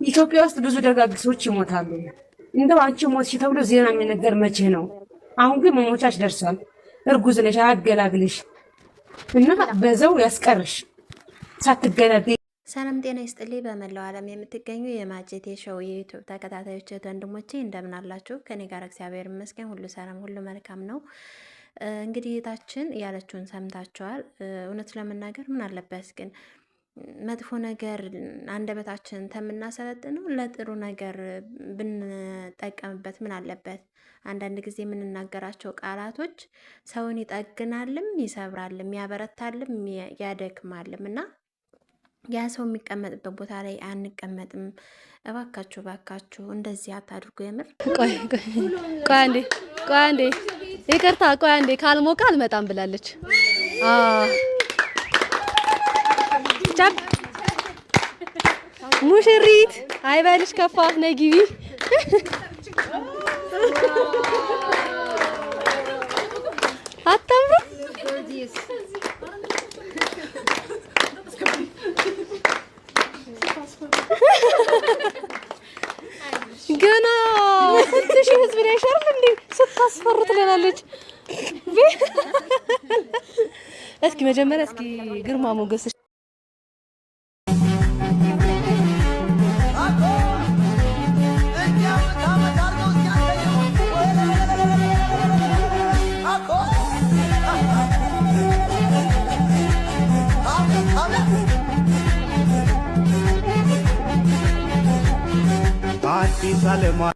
ኢትዮጵያ ውስጥ ብዙ ደጋግ ሰዎች ይሞታሉ። እንደው አንቺ ሞትሽ ተብሎ ዜና የሚነገር መቼ ነው? አሁን ግን መሞቻሽ ደርሷል። እርጉዝ ነሽ፣ አገላግልሽ እና በዛው ያስቀርሽ ሳትገላገይ። ሰላም ጤና ይስጥልኝ። በመላው ዓለም የምትገኙ የማጀቴ ሾው የዩቲዩብ ተከታታዮች ወንድሞቼ እንደምን አላችሁ? ከኔ ጋር እግዚአብሔር ይመስገን ሁሉ ሰላም፣ ሁሉ መልካም ነው። እንግዲህ እህታችን ያለችውን ሰምታችኋል። እውነት ለመናገር ምን አለበት ግን መጥፎ ነገር አንደበታችን ተምናሰለጥነው ለጥሩ ነገር ብንጠቀምበት ምን አለበት? አንዳንድ ጊዜ የምንናገራቸው ቃላቶች ሰውን ይጠግናልም፣ ይሰብራልም፣ ያበረታልም፣ ያደክማልም እና ያ ሰው የሚቀመጥበት ቦታ ላይ አንቀመጥም። እባካችሁ እባካችሁ እንደዚህ አታድርጉ። የምር ቆይ አንዴ ይቅርታ፣ ቆይ አንዴ ካልሞቀ አልመጣም ብላለች። ቻፕ ሙሽሪት አይበልሽ ከፋ ነይ ግቢ። አታምሩ ገና ትንሽ ህዝብ ላይ ሸርፍ እንዴ ስታስፈሩ ትለናለች። እስኪ መጀመሪያ እስኪ ግርማ ሞገስ Addis Alema